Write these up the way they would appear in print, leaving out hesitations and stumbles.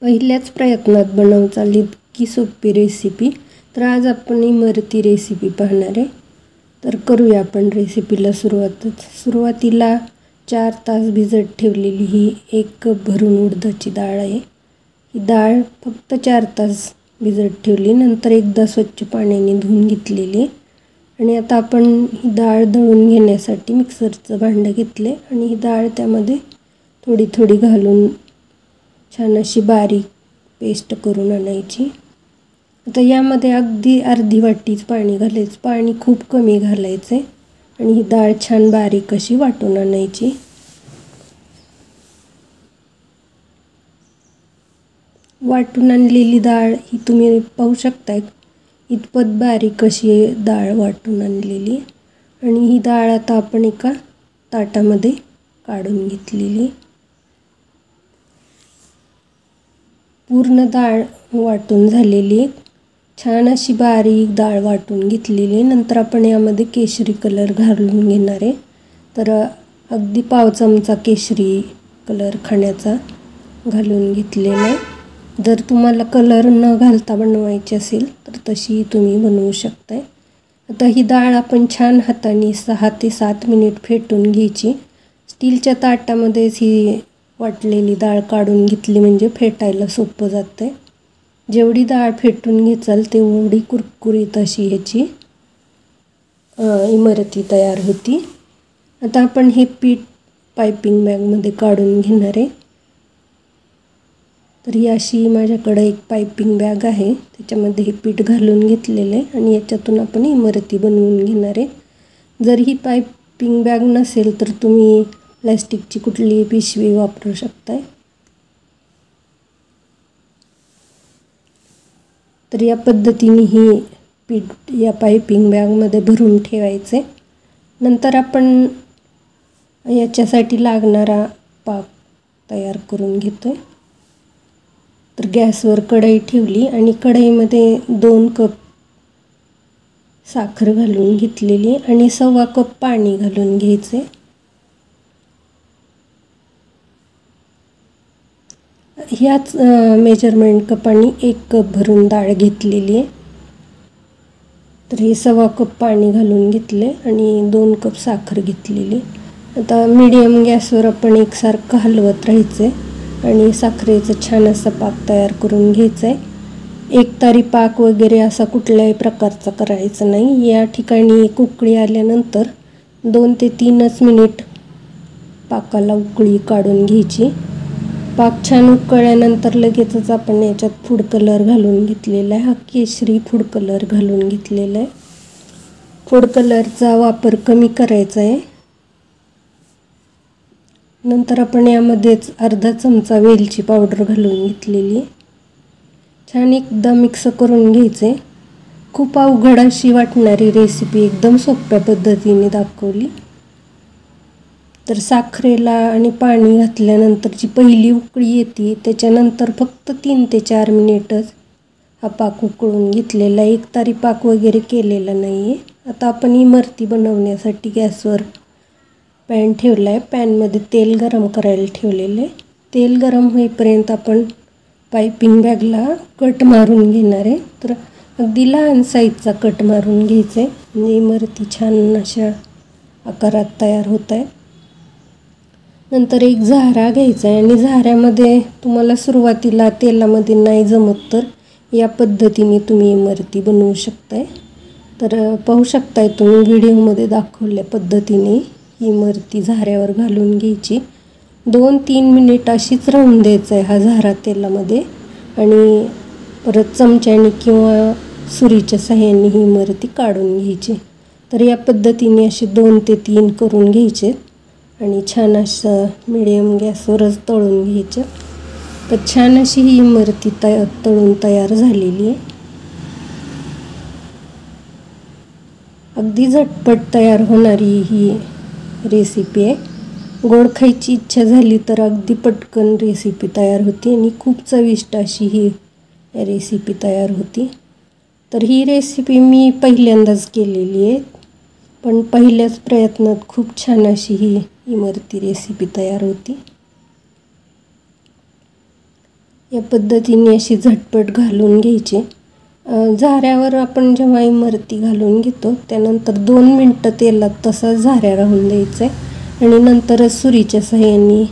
पहिल्याच प्रयत्नात बनवचाल इतकी सोपी रेसिपी। तर आज आपण इमरती रेसिपी पाहणार आहे। तर करूया आपण रेसिपीला सुरुवातीला 4 तास भिजत ठेवलेली ही 1 कप भरून उडदाची डाळ आहे। ही डाळ फक्त 4 तास भिजत ठेवली, नंतर एकदा स्वच्छ पाण्याने धुवून घेतलेली। आणि आता आपण ही डाळ दळून घेण्यासाठी मिक्सरचं भांडं घेतले आणि ही डाळ त्यामध्ये थोडी थोडी घालून छान अशी बारीक पेस्ट करून आणायची। आता यामध्ये अगदी अर्धी वाटीच पाणी घालायचं, पाणी खूप कमी घालायचे आणि ही डाळ छान बारीक अशी वाटून आणायची। वाटून आणलेली डाळ ही तुम्ही पाहू शकता, इतपत बारीक अशी डाळ वाटून आणलेली। आणि ही डाळ आता आपण एका ताटामध्ये काढून घेतलेली। पूर्ण डाळ वाटून झालेली, छान अशी बारीक डाळ वाटून घेतलेली। नंतर आपण यामध्ये केशरी कलर घालून घेणार आहे। तर अगदी पाव चमचा केशरी कलर खाण्याचा घालून घेतलेला आहे। जर तुम्हाला कलर न घालता बनवायची असेल तर तशी तुम्ही बनवू शकताय। आता ही डाळ आपण छान हाताने 6 ते 7 मिनिट फेटून घ्यायची। स्टीलच्या ताटामध्येच ही वाटलेली डाळ काढून घेतली म्हणजे फेटायला सोपं जाते। जेवढी डाळ फेटून घेचाल तेवढी कुरकुरीत अशी ह्याची इमरती तयार होती। आता आपण हे पीठ पाइपिंग बॅगमध्ये काढून घेणार आहे। तर ही अशी माझ्याकडे एक पाइपिंग बॅग आहे, त्याच्यामध्ये हे पीठ घालून घेतलेलं आहे आणि याच्यातून आपण इमरती बनवून घेणार आहे। जर ही पाइपिंग बॅग नसेल तर तुम्ही प्लास्टिकची कुठलीही पिशवी वापरू शकताय। तर या पद्धतीने ही पीठ या पाइपिंग बॅगमध्ये भरून ठेवायचे। नंतर आपण याच्यासाठी लागणारा पाक तयार करून घेतोय। तर गॅसवर कढई ठेवली आणि कढईमध्ये 2 कप साखर घालून घेतलेली आणि 1.25 कप पाणी घालून घ्यायचे। ह्याच मेजरमेंट कपाने 1 कप भरून डाळ घेतलेली आहे। तर हे 1.25 कप पाणी घालून घेतले आणि 2 कप साखर घेतलेली। आता मीडियम गॅसवर आपण एकसारखं हलवत राहायचे आणि साखरेचं छान असा पाक तयार करून घ्यायचा आहे। एकतारी पाक वगैरे असा कुठल्याही प्रकारचा करायचा नाही। या ठिकाणी एक उकळी आल्यानंतर 2 ते 3 मिनिट पाकाला उकळी काढून घ्यायची। पाक छान उकळल्यानंतर लगेचच आपण याच्यात फूड कलर घालून घेतलेला आहे। हा केशरी फूड कलर घालून घेतलेला आहे। फूड कलरचा वापर कमी करायचा आहे। नंतर आपण यामध्येच अर्धा चमचा वेलची पावडर घालून घेतलेली। छान एकदा मिक्स करून घ्यायचे। खूप अवघड अशी वाटणारी रेसिपी एकदम सोप्या पद्धतीने दाखवली। तर साखरेला आणि पाणी घातल्यानंतर जी पहिली उकळी येते त्याच्यानंतर फक्त 3 ते 4 मिनिटच हा पाक उकळून घेतलेला आहे। एकतारी पाक वगैरे केलेला नाही आहे। आता आपण इमरती बनवण्यासाठी गॅसवर पॅन ठेवला आहे। पॅनमध्ये तेल गरम करायला ठेवलेले। तेल गरम होईपर्यंत आपण पाइपिंग बॅगला कट मारून घेणार आहे। तर अगदी लहान साईजचा कट मारून घ्यायचा आहे म्हणजे इमरती छान अशा आकारात तयार होत आहे। नंतर एक झारा घ्यायचा आहे आणि झाऱ्यामध्ये तुम्हाला सुरुवातीला तेलामध्ये नाही जमत तर या पद्धतीने तुम्ही इमरती बनवू शकताय। तर पाहू शकताय तुम्ही व्हिडिओमध्ये दाखवल्या पद्धतीने ही इमरती झाऱ्यावर घालून घ्यायची। 2-3 मिनिट अशीच राहून द्यायचं आहे हा झारा तेलामध्ये आणि परत चमच्याने किंवा सुरीच्या साहाय्याने ही इमरती काढून घ्यायची। तर या पद्धतीने असे 2 ते 3 करून घ्यायचे आणि छान असं मीडियम गॅसवरच तळून घ्यायचं। तर छान अशी ही इमरती तळून तयार झालेली आहे। अगदी झटपट तयार होणारी ही रेसिपी आहे। गोड खायची इच्छा झाली तर अगदी पटकन रेसिपी तयार होती आणि खूप चविष्ट अशी ही रेसिपी तयार होती। तर ही रेसिपी मी पहिल्यांदाच केलेली आहे, पण पहिल्याच प्रयत्नात खूप छान अशी ही इमरती रेसिपी तयार होती। या पद्धतीने अशी झटपट घालून घ्यायची. झाऱ्यावर आपण जेव्हा इमरती घालून घेतो त्यानंतर 2 मिनटं तेलात तसा झाऱ्या राहून द्यायचा आहे आणि नंतरच सुरीच्या साहाय्याने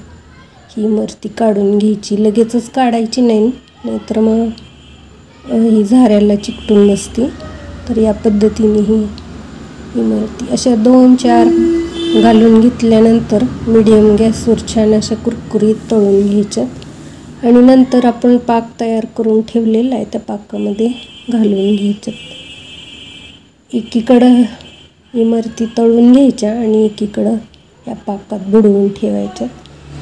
ही इमरती काढून घ्यायची. लगेचच काढायची नाही, नाहीतर मग ही झाऱ्याला चिकटून बसते. तर या पद्धतीने ही इमरती अशा 2-4 घालून घेतल्यानंतर मीडियम गॅसवर छान अशा कुरकुरीत तळून घ्यायच्यात आणि नंतर आपण पाक तयार करून ठेवलेला आहे त्या पाकामध्ये घालून घ्यायच्यात. एकीकडं इमरती तळून घ्यायच्या आणि एकीकडं या पाकात बुडवून ठेवायच्या.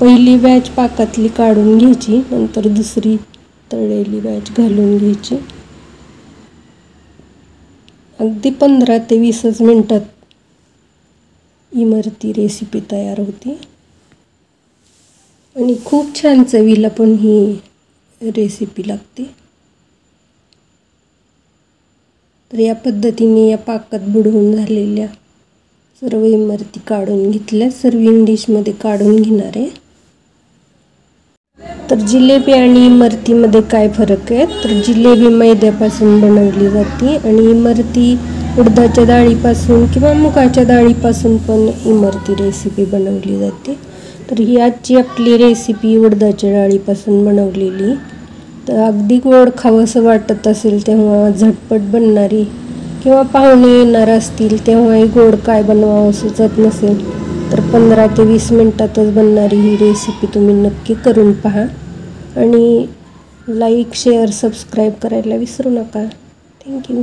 पहिली बॅच पाकातली काढून घ्यायची, नंतर दुसरी तळलेली बॅच घालून घ्यायची. अगदी 15 ते 20 मिनटात इमरती रेसिपी तयार होती आणि खूप छान चवीला पण ही रेसिपी लागते. तर या पद्धतीने या पाकात बुडवून झालेल्या सर्व इमरती काढून घेतल्या. सर्विंग डिशमध्ये काढून घेणार आहे. तर जिलेबी आणि इमरतीमध्ये काय फरक आहे, तर जिलेबी मैद्यापासून बनवली जाते आणि इमरती उडदाच्या डाळीपासून किंवा मुगाच्या डाळीपासून पण इमरती रेसिपी बनवली जाते. तर ही आजची आपली रेसिपी उडदाच्या डाळीपासून बनवलेली. तर अगदी गोड खावंसं वाटत असेल तेव्हा झटपट बनणारी किंवा पाहुणे येणार असतील तेव्हाही गोड काय बनवावं सुचत नसेल तर 15 ते 20 मिनटातच बनणारी ही रेसिपी तुम्ही नक्की करून पहा आणि लाईक, शेअर, सबस्क्राईब करायला विसरू नका. थँक्यू.